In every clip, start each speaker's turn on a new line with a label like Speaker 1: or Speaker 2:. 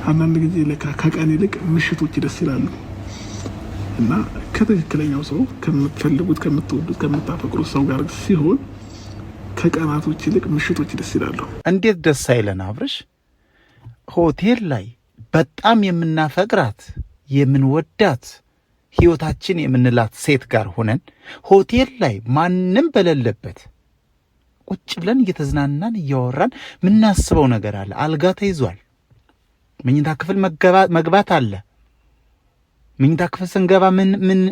Speaker 1: አንዳንድ ጊዜ ለካ ከቀን ይልቅ ምሽቶች ደስ ይላሉ እና ከትክክለኛው ሰው ከምትፈልጉት ከምትወዱት ከምታፈቅሩት ሰው ጋር ሲሆን ከቀናቶች ይልቅ ምሽቶች ደስ ይላሉ።
Speaker 2: እንዴት ደስ አይለን አብርሽ? ሆቴል ላይ በጣም የምናፈቅራት የምንወዳት ህይወታችን የምንላት ሴት ጋር ሆነን ሆቴል ላይ ማንም በሌለበት ቁጭ ብለን እየተዝናናን እያወራን ምናስበው ነገር አለ። አልጋ ተይዟል። መኝታ ክፍል መግባት አለ። መኝታ ክፍል ስንገባ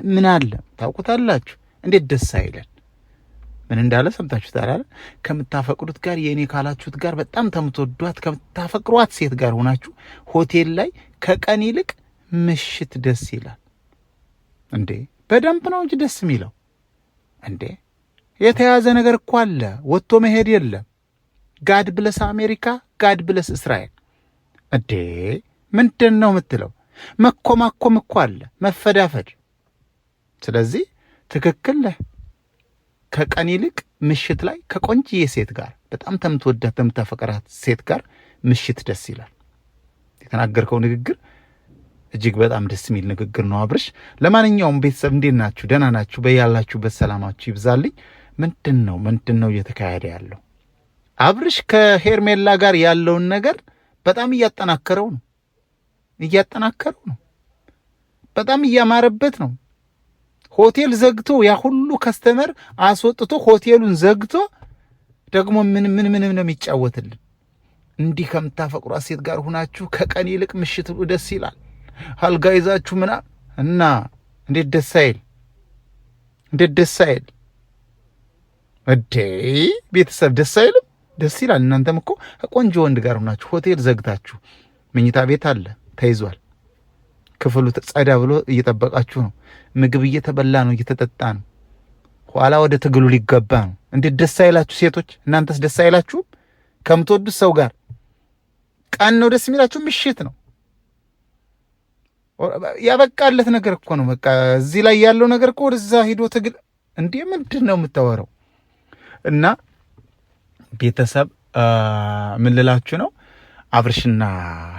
Speaker 2: ምን አለ ታውቁታላችሁ? እንዴት ደስ አይለን? ምን እንዳለ ሰምታችሁታል አይደል? ከምታፈቅሩት ጋር የኔ ካላችሁት ጋር በጣም ተምትወዷት ከምታፈቅሯት ሴት ጋር ሆናችሁ ሆቴል ላይ ከቀን ይልቅ ምሽት ደስ ይላል እንዴ? በደንብ ነው እንጂ ደስ የሚለው እንዴ። የተያዘ ነገር እኮ አለ። ወጥቶ መሄድ የለም። ጋድ ብለስ አሜሪካ፣ ጋድ ብለስ እስራኤል። እንዴ ምንድን ነው የምትለው? መኮማኮም እኮ አለ፣ መፈዳፈድ። ስለዚህ ትክክል ነህ። ከቀን ይልቅ ምሽት ላይ ከቆንጆዬ ሴት ጋር በጣም ተምትወዳት ተምታፈቅራት ሴት ጋር ምሽት ደስ ይላል። የተናገርከው ንግግር እጅግ በጣም ደስ የሚል ንግግር ነው አብርሽ። ለማንኛውም ቤተሰብ እንዴት ናችሁ? ደህና ናችሁ? በያላችሁበት ሰላማችሁ ይብዛልኝ። ምንድን ነው እየተካሄደ ያለው? አብርሽ ከሄርሜላ ጋር ያለውን ነገር በጣም እያጠናከረው ነው። በጣም እያማረበት ነው። ሆቴል ዘግቶ ያ ሁሉ ከስተመር አስወጥቶ ሆቴሉን ዘግቶ ደግሞ ምን ነው የሚጫወትልን? እንዲህ ከምታፈቅሯት ሴት ጋር ሁናችሁ ከቀን ይልቅ ምሽት ደስ ይላል። አልጋ ይዛችሁ እና እንዴት ደስ አይል እዴ ቤተሰብ ደስ አይልም? ደስ ይላል። እናንተም እኮ ቆንጆ ወንድ ጋር ሆናችሁ ሆቴል ዘግታችሁ መኝታ ቤት አለ ተይዟል። ክፍሉ ጸዳ ብሎ እየጠበቃችሁ ነው። ምግብ እየተበላ ነው፣ እየተጠጣ ነው። ኋላ ወደ ትግሉ ሊገባ ነው። እንዴት ደስ አይላችሁ ሴቶች? እናንተስ ደስ አይላችሁም? ከምትወዱት ሰው ጋር ቀን ነው ደስ የሚላችሁ? ምሽት ነው ያበቃለት ነገር እኮ ነው። በቃ እዚህ ላይ ያለው ነገር እኮ ወደዛ ሂዶ ትግል እንዴ ምንድን ነው የምታወራው? እና ቤተሰብ ምን ልላችሁ ነው፣ አብርሽና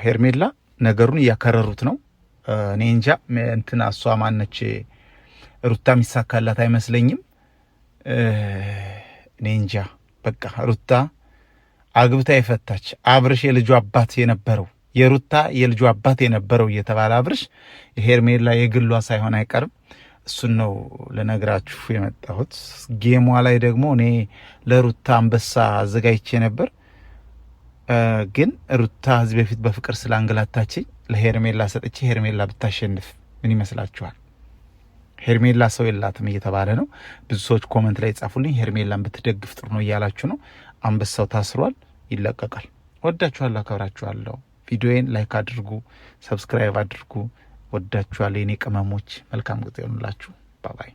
Speaker 2: ሄርሜላ ነገሩን እያከረሩት ነው። እኔ እንጃ እንትና እሷ ማነች ሩታ የሚሳካላት አይመስለኝም። እኔ እንጃ በቃ ሩታ አግብታ የፈታች አብርሽ የልጁ አባት የነበረው የሩታ የልጁ አባት የነበረው እየተባለ አብርሽ ሄርሜላ የግሏ ሳይሆን አይቀርም። እሱን ነው ለነግራችሁ የመጣሁት። ጌሟ ላይ ደግሞ እኔ ለሩታ አንበሳ አዘጋጅቼ ነበር፣ ግን ሩታ እዚህ በፊት በፍቅር ስላንገላታችኝ ለሄርሜላ ሰጥቼ ሄርሜላ ብታሸንፍ ምን ይመስላችኋል? ሄርሜላ ሰው የላትም እየተባለ ነው። ብዙ ሰዎች ኮመንት ላይ ጻፉልኝ ሄርሜላን ብትደግፍ ጥሩ ነው እያላችሁ ነው። አንበሳው ታስሯል፣ ይለቀቃል። ወዳችኋለሁ፣ አከብራችኋለሁ። ቪዲዮዬን ላይክ አድርጉ፣ ሰብስክራይብ አድርጉ። ወዳችኋለሁ የኔ ቅመሞች። መልካም ጊዜ ይሁንላችሁ። ባይ ባይ።